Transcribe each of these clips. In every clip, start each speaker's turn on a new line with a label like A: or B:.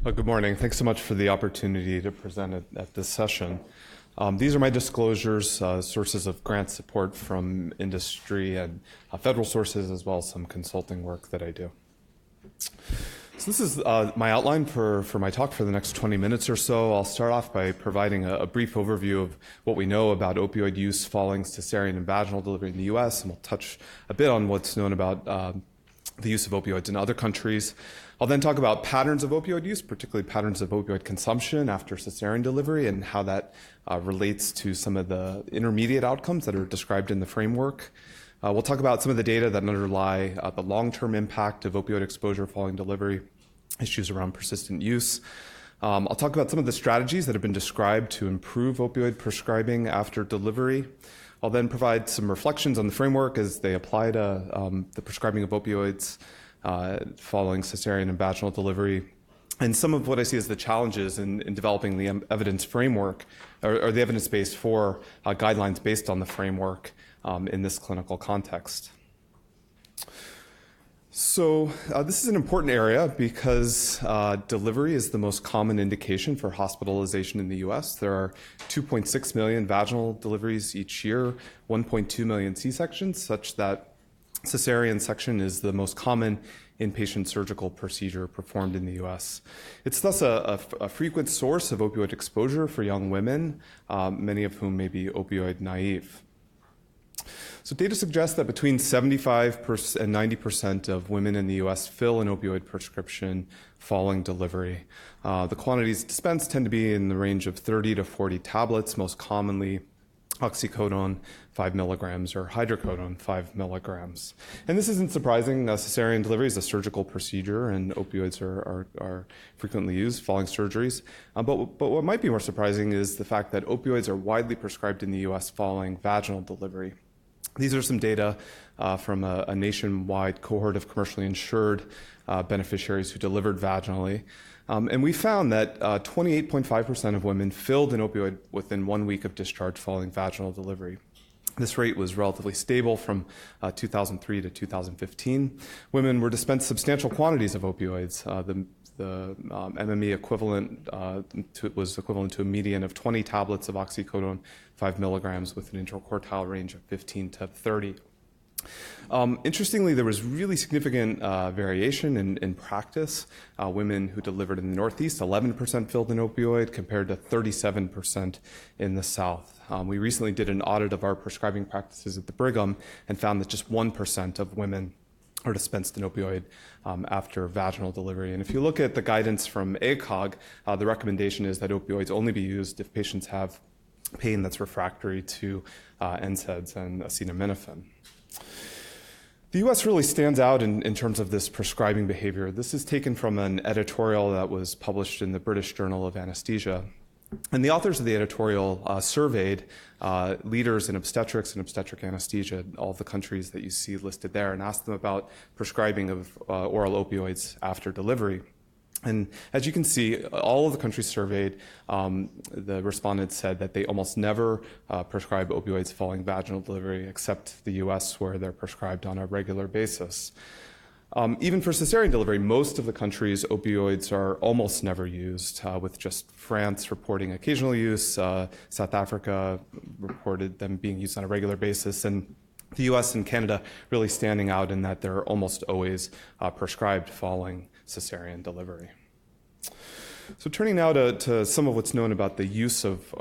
A: Good morning. Thanks so much for the opportunity to present at this session. These are my disclosures, sources of grant support from industry and federal sources, as well as some consulting work that I do. So this is my outline for my talk for the next 20 minutes or so. I'll start off by providing a brief overview of what we know about opioid use following cesarean and vaginal delivery in the US, and we'll touch a bit on what's known about the use of opioids in other countries. I'll then talk about patterns of opioid use, particularly patterns of opioid consumption after cesarean delivery, and how that relates to some of the intermediate outcomes that are described in the framework. We'll talk about some of the data that underlie the long-term impact of opioid exposure following delivery, issues around persistent use. I'll talk about some of the strategies that have been described to improve opioid prescribing after delivery. I'll then provide some reflections on the framework as they apply to the prescribing of opioids following cesarean and vaginal delivery, and some of what I see as the challenges in developing the evidence framework or the evidence base for guidelines based on the framework in this clinical context. So this is an important area because delivery is the most common indication for hospitalization in the US. There are 2.6 million vaginal deliveries each year, 1.2 million C-sections, such that cesarean section is the most common inpatient surgical procedure performed in the US. It's thus a frequent source of opioid exposure for young women, many of whom may be opioid naive. So data suggests that between 75% and 90% of women in the US fill an opioid prescription following delivery. The quantities dispensed tend to be in the range of 30 to 40 tablets, most commonly oxycodone 5 milligrams or hydrocodone 5 milligrams. And this isn't surprising. Cesarean delivery is a surgical procedure and opioids are frequently used following surgeries. But what might be more surprising is the fact that opioids are widely prescribed in the US following vaginal delivery. These are some data from a nationwide cohort of commercially insured beneficiaries who delivered vaginally. And we found that 28.5% of women filled an opioid within 1 week of discharge following vaginal delivery. This rate was relatively stable from 2003 to 2015. Women were dispensed substantial quantities of opioids. The MME equivalent was equivalent to a median of 20 tablets of oxycodone 5 milligrams with an interquartile range of 15 to 30. Interestingly, there was really significant variation in practice. Women who delivered in the Northeast, 11% filled an opioid compared to 37% in the South. We recently did an audit of our prescribing practices at the Brigham and found that just 1% of women are dispensed an opioid after vaginal delivery. And if you look at the guidance from ACOG, the recommendation is that opioids only be used if patients have pain that's refractory to NSAIDs and acetaminophen. The US really stands out in terms of this prescribing behavior. This is taken from an editorial that was published in the British Journal of Anesthesia. And the authors of the editorial surveyed leaders in obstetrics and obstetric anesthesia, all of the countries that you see listed there, and asked them about prescribing of oral opioids after delivery. And as you can see, all of the countries surveyed, the respondents said that they almost never prescribe opioids following vaginal delivery, except the US, where they're prescribed on a regular basis. Even for cesarean delivery, most of the countries, opioids are almost never used, with just France reporting occasional use. South Africa reported them being used on a regular basis, and the US and Canada really standing out in that they're almost always prescribed following cesarean delivery. So turning now to some of what's known about the use of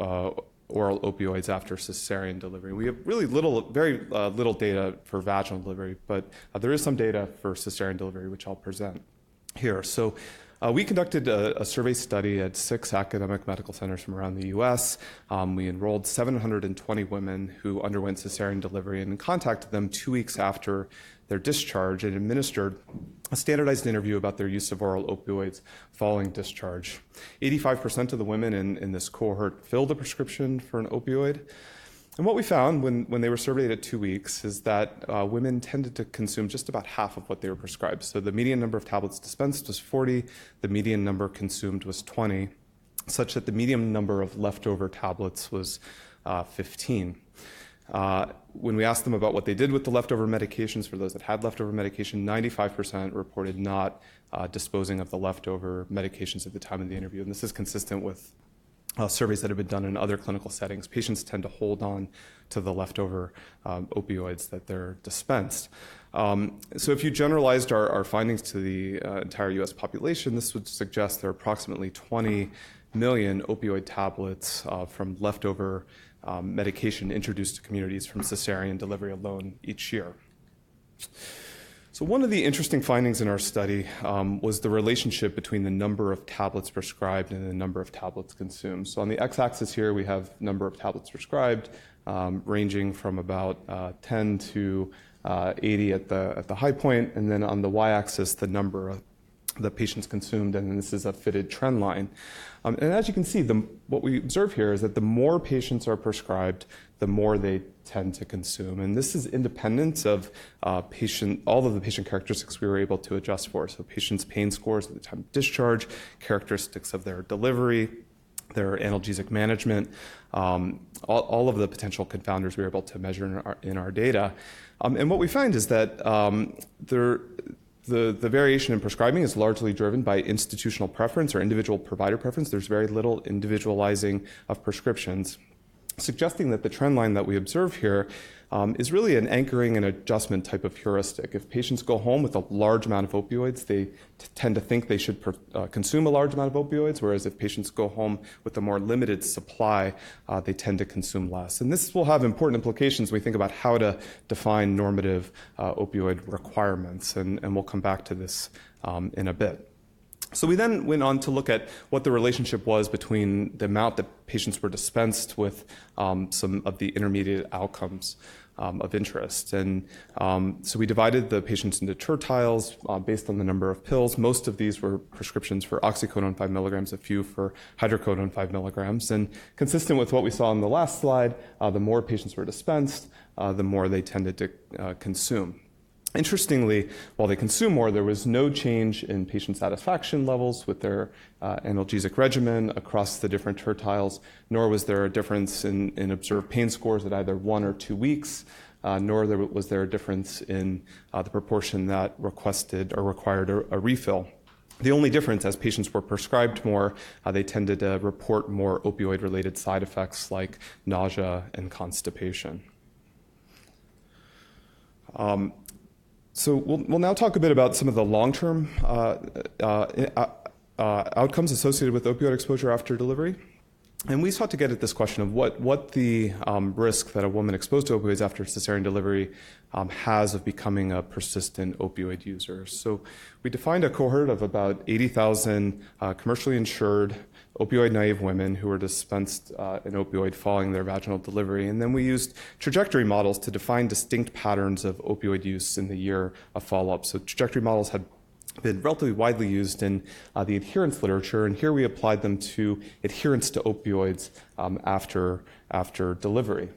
A: oral opioids after cesarean delivery. We have really very little data for vaginal delivery, but there is some data for cesarean delivery, which I'll present here. So we conducted a survey study at 6 academic medical centers from around the US. We enrolled 720 women who underwent cesarean delivery and contacted them 2 weeks after their discharge and administered a standardized interview about their use of oral opioids following discharge. 85% of the women in this cohort filled a prescription for an opioid. And what we found when they were surveyed at 2 weeks is that women tended to consume just about half of what they were prescribed. So the median number of tablets dispensed was 40, the median number consumed was 20, such that the median number of leftover tablets was 15. when we asked them about what they did with the leftover medications, for those that had leftover medication, 95% reported not disposing of the leftover medications at the time of the interview. And this is consistent with surveys that have been done in other clinical settings. Patients tend to hold on to the leftover opioids that they're dispensed. So if you generalized our findings to the entire US population, this would suggest there are approximately 20 million opioid tablets from leftover medication introduced to communities from cesarean delivery alone each year. So one of the interesting findings in our study was the relationship between the number of tablets prescribed and the number of tablets consumed. So on the x-axis here, we have number of tablets prescribed, ranging from about 10 to 80 at the high point, and then on the y-axis, the number of the patients consumed, and this is a fitted trend line. And as you can see, what we observe here is that the more patients are prescribed, the more they tend to consume. And this is independent of all of the patient characteristics we were able to adjust for. So patients' pain scores at the time of discharge, characteristics of their delivery, their analgesic management, all of the potential confounders we were able to measure in our data. And what we find is that the variation in prescribing is largely driven by institutional preference or individual provider preference. There's very little individualizing of prescriptions, suggesting that the trend line that we observe here is really an anchoring and adjustment type of heuristic. If patients go home with a large amount of opioids, they tend to think they should consume a large amount of opioids, whereas if patients go home with a more limited supply, they tend to consume less. And this will have important implications when we think about how to define normative opioid requirements, and we'll come back to this in a bit. So we then went on to look at what the relationship was between the amount that patients were dispensed with some of the intermediate outcomes of interest. And so we divided the patients into tertiles based on the number of pills. Most of these were prescriptions for oxycodone 5 milligrams, a few for hydrocodone 5 milligrams. And consistent with what we saw on the last slide, the more patients were dispensed, the more they tended to consume. Interestingly, while they consume more, there was no change in patient satisfaction levels with their analgesic regimen across the different tertiles, nor was there a difference in observed pain scores at either 1 or 2 weeks, nor was there a difference in the proportion that requested or required a refill. The only difference, as patients were prescribed more, they tended to report more opioid-related side effects like nausea and constipation. So we'll now talk a bit about some of the long-term outcomes associated with opioid exposure after delivery. And we sought to get at this question of what the risk that a woman exposed to opioids after cesarean delivery has of becoming a persistent opioid user. So we defined a cohort of about 80,000 commercially insured opioid-naive women who were dispensed an opioid following their vaginal delivery. And then we used trajectory models to define distinct patterns of opioid use in the year of follow-up. So trajectory models had been relatively widely used in the adherence literature, and here we applied them to adherence to opioids after delivery.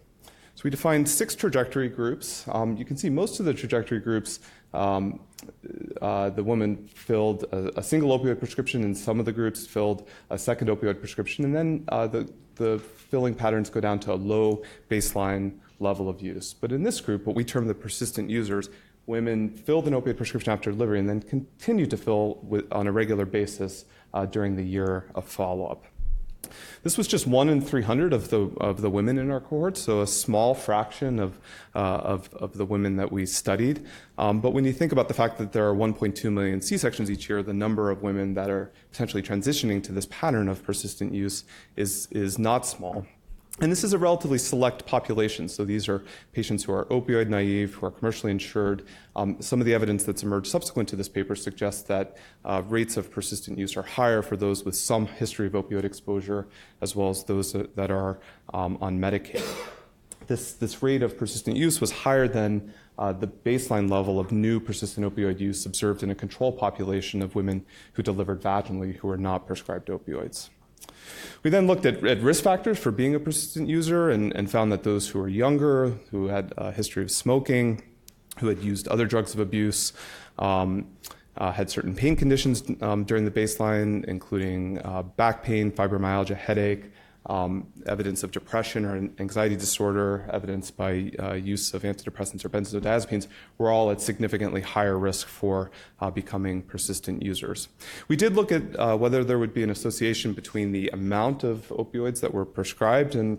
A: So we defined 6 trajectory groups. You can see most of the trajectory groups, the woman filled a single opioid prescription, and some of the groups filled a second opioid prescription, and then the filling patterns go down to a low baseline level of use. But in this group, what we term the persistent users, women filled an opioid prescription after delivery and then continued to fill on a regular basis during the year of follow-up. This was just 1 in 300 of the women in our cohort, so a small fraction of the women that we studied. But when you think about the fact that there are 1.2 million C-sections each year, the number of women that are potentially transitioning to this pattern of persistent use is not small. And this is a relatively select population. So these are patients who are opioid naive, who are commercially insured. Some of the evidence that's emerged subsequent to this paper suggests that rates of persistent use are higher for those with some history of opioid exposure, as well as those that are on Medicaid. This rate of persistent use was higher than the baseline level of new persistent opioid use observed in a control population of women who delivered vaginally who were not prescribed opioids. We then looked at risk factors for being a persistent user and found that those who were younger, who had a history of smoking, who had used other drugs of abuse, had certain pain conditions during the baseline, including back pain, fibromyalgia, headache, evidence of depression or anxiety disorder, evidence by use of antidepressants or benzodiazepines, were all at significantly higher risk for becoming persistent users. We did look at whether there would be an association between the amount of opioids that were prescribed and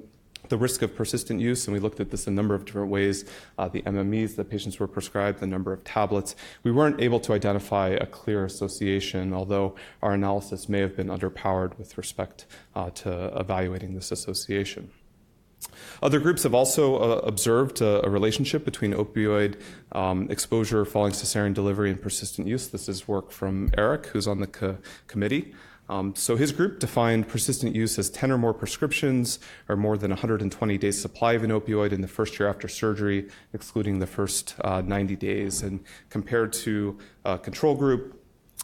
A: the risk of persistent use, and we looked at this a number of different ways, the MMEs that patients were prescribed, the number of tablets. We weren't able to identify a clear association, although our analysis may have been underpowered with respect to evaluating this association. Other groups have also observed a relationship between opioid exposure following cesarean delivery and persistent use. This is work from Eric, who's on the committee. So his group defined persistent use as 10 or more prescriptions or more than 120 days supply of an opioid in the first year after surgery, excluding the first 90 days. And compared to a control group,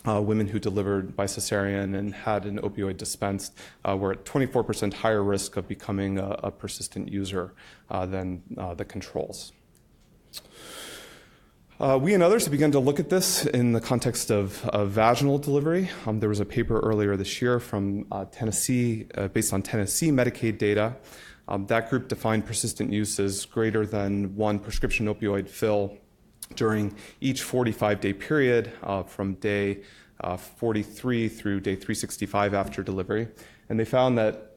A: women who delivered by cesarean and had an opioid dispensed were at 24% higher risk of becoming a persistent user than the controls. We and others have begun to look at this in the context of vaginal delivery. There was a paper earlier this year from Tennessee, based on Tennessee Medicaid data. That group defined persistent use as greater than one prescription opioid fill during each 45-day period from day 43 through day 365 after delivery. And they found that,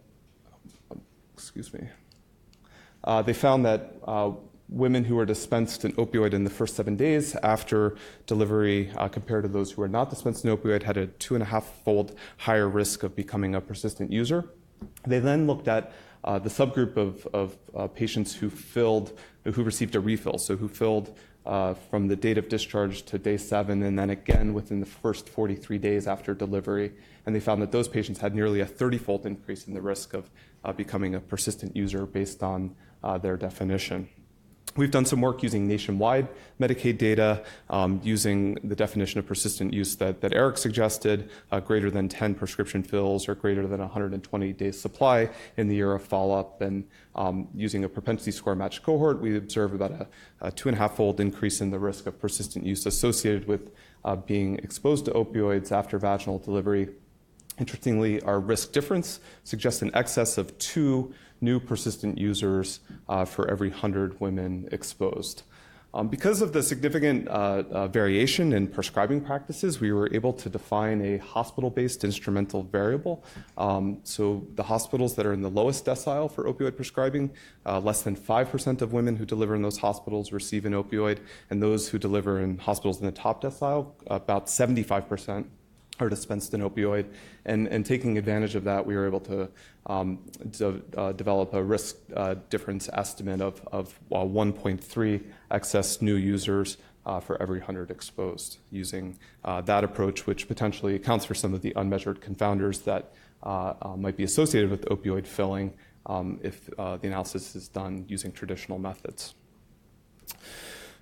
A: women who were dispensed an opioid in the first 7 days after delivery compared to those who were not dispensed an opioid had a 2.5-fold higher risk of becoming a persistent user. They then looked at the subgroup of patients who received a refill, so who filled from the date of discharge to day 7 and then again within the first 43 days after delivery. And they found that those patients had nearly a 30-fold increase in the risk of becoming a persistent user based on their definition. We've done some work using nationwide Medicaid data, using the definition of persistent use that Eric suggested, greater than 10 prescription fills or greater than 120 days supply in the year of follow-up. And using a propensity score matched cohort, we observe about a 2.5-fold increase in the risk of persistent use associated with being exposed to opioids after vaginal delivery. Interestingly, our risk difference suggests an excess of 2 new persistent users for every 100 women exposed. Because of the significant variation in prescribing practices, we were able to define a hospital-based instrumental variable. So the hospitals that are in the lowest decile for opioid prescribing, less than 5% of women who deliver in those hospitals receive an opioid, and those who deliver in hospitals in the top decile, about 75% are dispensed an opioid. And taking advantage of that, we were able to develop a risk difference estimate of 1.3 excess new users for every 100 exposed, using that approach, which potentially accounts for some of the unmeasured confounders that might be associated with opioid filling if the analysis is done using traditional methods.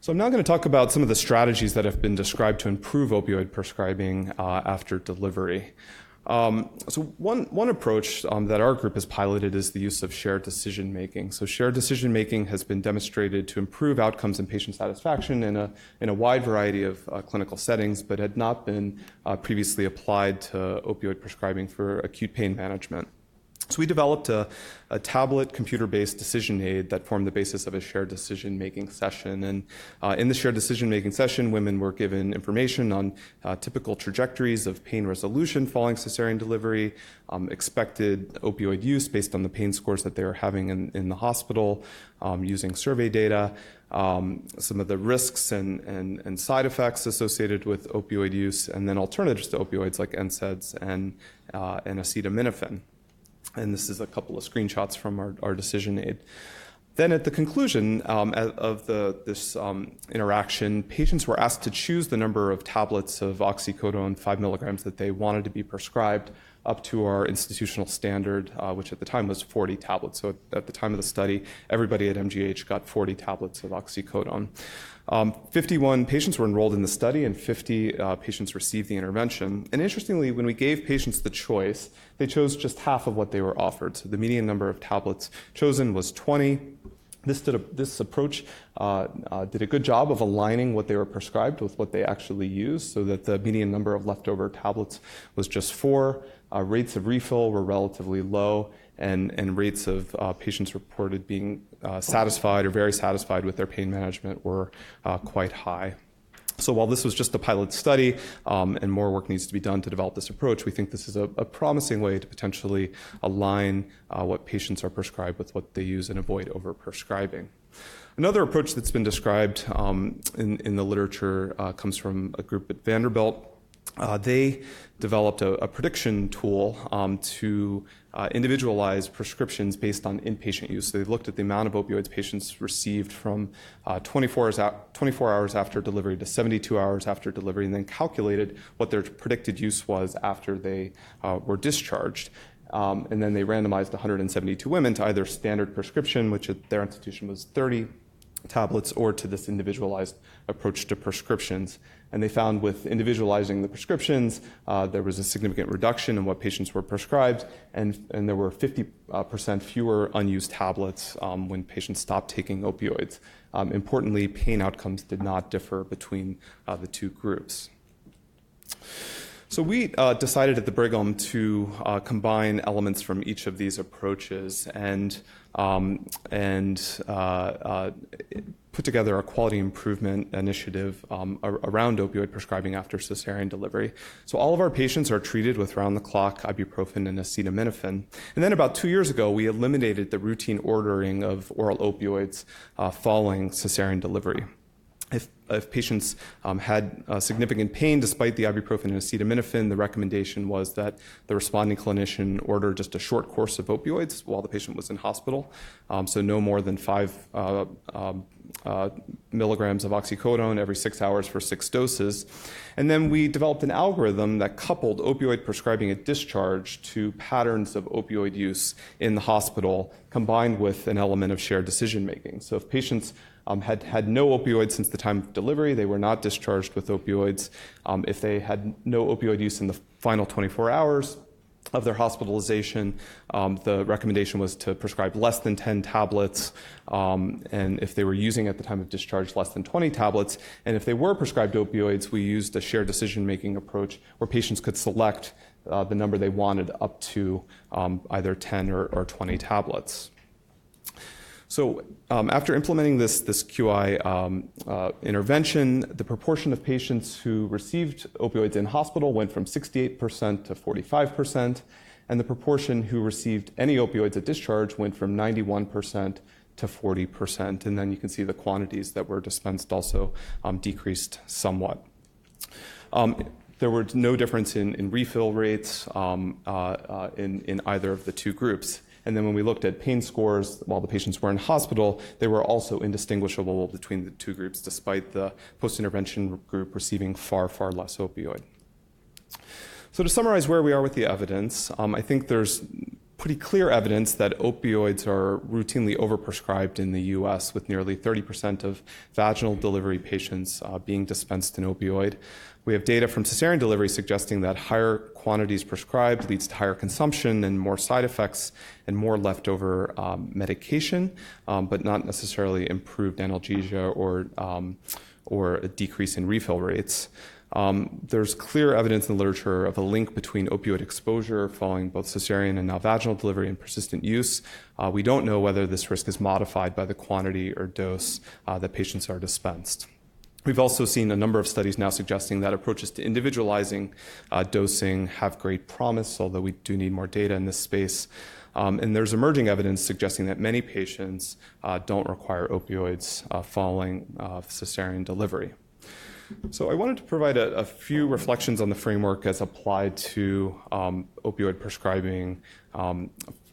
A: So I'm now going to talk about some of the strategies that have been described to improve opioid prescribing after delivery. So one approach that our group has piloted is the use of shared decision-making. So shared decision-making has been demonstrated to improve outcomes and patient satisfaction in a wide variety of clinical settings, but had not been previously applied to opioid prescribing for acute pain management. So we developed a tablet computer-based decision aid that formed the basis of a shared decision-making session. And in the shared decision-making session, women were given information on typical trajectories of pain resolution following cesarean delivery, expected opioid use based on the pain scores that they were having in the hospital, using survey data, some of the risks and side effects associated with opioid use, and then alternatives to opioids like NSAIDs and acetaminophen. And this is a couple of screenshots from our decision aid. Then at the conclusion of this interaction, patients were asked to choose the number of tablets of oxycodone 5 milligrams that they wanted to be prescribed up to our institutional standard, which at the time was 40 tablets. So at the time of the study, everybody at MGH got 40 tablets of oxycodone. 51 patients were enrolled in the study and 50 patients received the intervention. And interestingly, when we gave patients the choice, they chose just half of what they were offered. So the median number of tablets chosen was 20. This approach did a good job of aligning what they were prescribed with what they actually used, so that the median number of leftover tablets was just 4. Rates of refill were relatively low, and rates of patients reported being satisfied or very satisfied with their pain management were quite high. So while this was just a pilot study and more work needs to be done to develop this approach, we think this is a promising way to potentially align what patients are prescribed with what they use and avoid overprescribing. Another approach that's been described in the literature comes from a group at Vanderbilt. They developed a prediction tool to individualize prescriptions based on inpatient use. So they looked at the amount of opioids patients received from 24 hours after delivery to 72 hours after delivery, and then calculated what their predicted use was after they were discharged. And then they randomized 172 women to either standard prescription, which at their institution was 30 tablets, or to this individualized approach to prescriptions. And they found with individualizing the prescriptions, there was a significant reduction in what patients were prescribed, and there were 50% fewer unused tablets when patients stopped taking opioids. Importantly, pain outcomes did not differ between the two groups. So we decided at the Brigham to combine elements from each of these approaches and put together a quality improvement initiative around opioid prescribing after cesarean delivery. So all of our patients are treated with round-the-clock ibuprofen and acetaminophen. And then about 2 years ago, we eliminated the routine ordering of oral opioids following cesarean delivery. If patients had significant pain despite the ibuprofen and acetaminophen, the recommendation was that the responding clinician order just a short course of opioids while the patient was in hospital, so no more than 5 milligrams of oxycodone every 6 hours for 6 doses. And then we developed an algorithm that coupled opioid prescribing at discharge to patterns of opioid use in the hospital, combined with an element of shared decision-making. So if patients had no opioids since the time of delivery, they were not discharged with opioids. If they had no opioid use in the final 24 hours of their hospitalization, the recommendation was to prescribe less than 10 tablets, and if they were using at the time of discharge, less than 20 tablets. And if they were prescribed opioids, we used a shared decision-making approach where patients could select the number they wanted up to either 10 or 20 tablets. So after implementing this QI intervention, the proportion of patients who received opioids in hospital went from 68% to 45%, and the proportion who received any opioids at discharge went from 91% to 40%. And then you can see the quantities that were dispensed also decreased somewhat. There was no difference in refill rates in either of the two groups. And then when we looked at pain scores while the patients were in hospital, they were also indistinguishable between the two groups, despite the post-intervention group receiving far, far less opioid. So to summarize where we are with the evidence, I think there's pretty clear evidence that opioids are routinely overprescribed in the U.S., with nearly 30% of vaginal delivery patients being dispensed an opioid. We have data from cesarean delivery suggesting that higher quantities prescribed leads to higher consumption and more side effects and more leftover medication, but not necessarily improved analgesia or a decrease in refill rates. There's clear evidence in the literature of a link between opioid exposure following both cesarean and now vaginal delivery and persistent use. We don't know whether this risk is modified by the quantity or dose that patients are dispensed. We've also seen a number of studies now suggesting that approaches to individualizing dosing have great promise, although we do need more data in this space. And there's emerging evidence suggesting that many patients don't require opioids following cesarean delivery. So I wanted to provide a few reflections on the framework as applied to opioid prescribing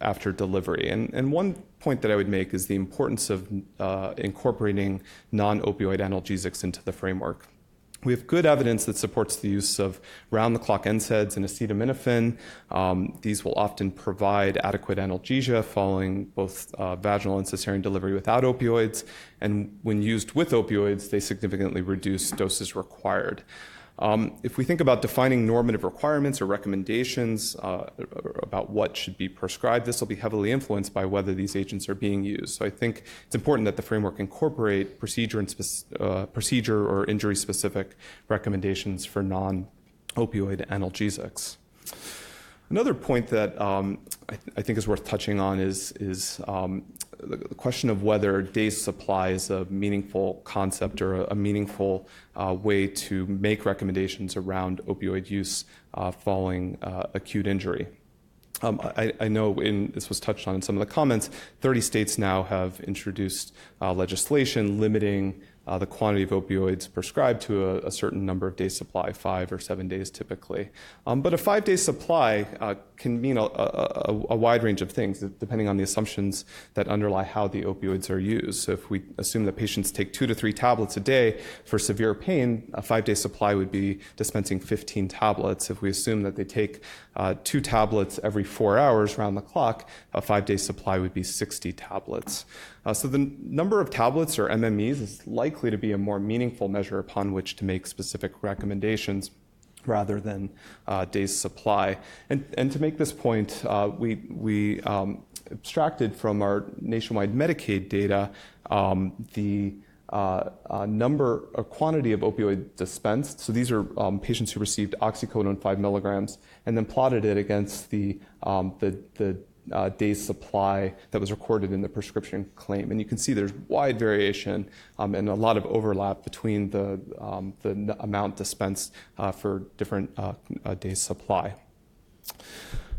A: after delivery. And one point that I would make is the importance of incorporating non-opioid analgesics into the framework. We have good evidence that supports the use of round-the-clock NSAIDs and acetaminophen. These will often provide adequate analgesia following both vaginal and cesarean delivery without opioids. And when used with opioids, they significantly reduce doses required. If we think about defining normative requirements or recommendations about what should be prescribed, this will be heavily influenced by whether these agents are being used. So I think it's important that the framework incorporate procedure or injury-specific recommendations for non-opioid analgesics. Another point that I think is worth touching on is the question of whether days supply is a meaningful concept or a meaningful way to make recommendations around opioid use following acute injury. I know this was touched on in some of the comments, 30 states now have introduced legislation limiting the quantity of opioids prescribed to a certain number of days supply, 5 or 7 days typically. But a 5-day supply can mean a wide range of things depending on the assumptions that underlie how the opioids are used. So if we assume that patients take 2 to 3 tablets a day for severe pain, a 5-day supply would be dispensing 15 tablets. If we assume that they take 2 tablets every 4 hours round the clock, a 5-day supply would be 60 tablets. So the number of tablets or MMEs is likely to be a more meaningful measure upon which to make specific recommendations rather than days supply. And to make this point, we abstracted from our nationwide Medicaid data the number or quantity of opioid dispensed. So these are patients who received oxycodone 5 milligrams, and then plotted it against the days supply that was recorded in the prescription claim. And you can see there's wide variation and a lot of overlap between the amount dispensed for different days supply.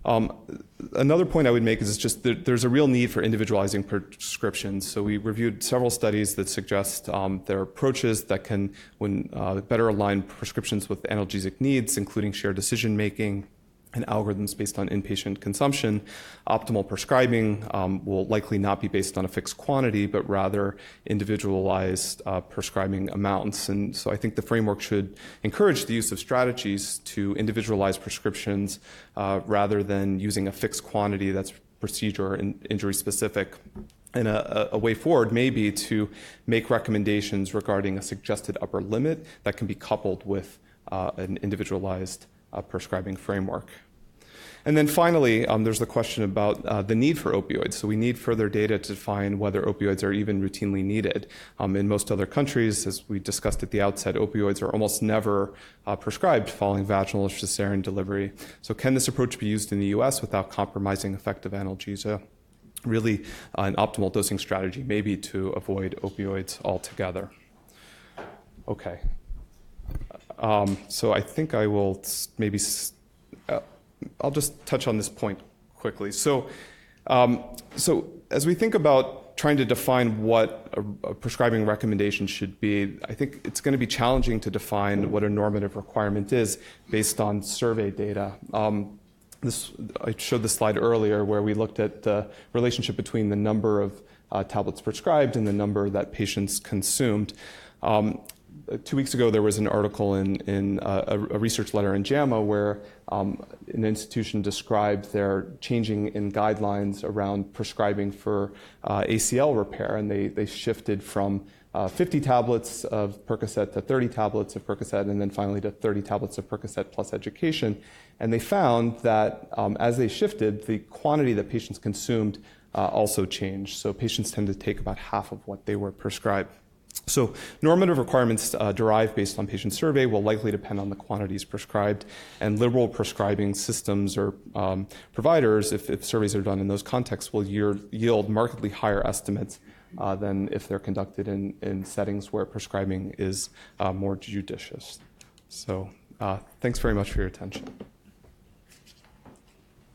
A: Another point I would make is just that there's a real need for individualizing prescriptions. So we reviewed several studies that suggest there are approaches that can better align prescriptions with analgesic needs, including shared decision-making, and algorithms based on inpatient consumption. Optimal prescribing will likely not be based on a fixed quantity, but rather individualized prescribing amounts. And so I think the framework should encourage the use of strategies to individualize prescriptions rather than using a fixed quantity that's procedure and injury specific. And a way forward may be to make recommendations regarding a suggested upper limit that can be coupled with an individualized prescribing framework. And then finally, there's the question about the need for opioids. So we need further data to define whether opioids are even routinely needed. In most other countries, as we discussed at the outset, opioids are almost never prescribed following vaginal or cesarean delivery. So can this approach be used in the US without compromising effective analgesia? Really, an optimal dosing strategy may be to avoid opioids altogether. Okay. So I think I will maybe, I'll just touch on this point quickly. So as we think about trying to define what a prescribing recommendation should be, I think it's going to be challenging to define what a normative requirement is based on survey data. I showed this slide earlier where we looked at the relationship between the number of tablets prescribed and the number that patients consumed. 2 weeks ago, there was an article in a research letter in JAMA where an institution described their changing in guidelines around prescribing for ACL repair, and they shifted from 50 tablets of Percocet to 30 tablets of Percocet, and then finally to 30 tablets of Percocet plus education. And they found that as they shifted, the quantity that patients consumed also changed. So patients tend to take about half of what they were prescribed. So normative requirements derived based on patient survey will likely depend on the quantities prescribed, and liberal prescribing systems or providers, if surveys are done in those contexts, will yield markedly higher estimates than if they're conducted in settings where prescribing is more judicious. So thanks very much for your attention.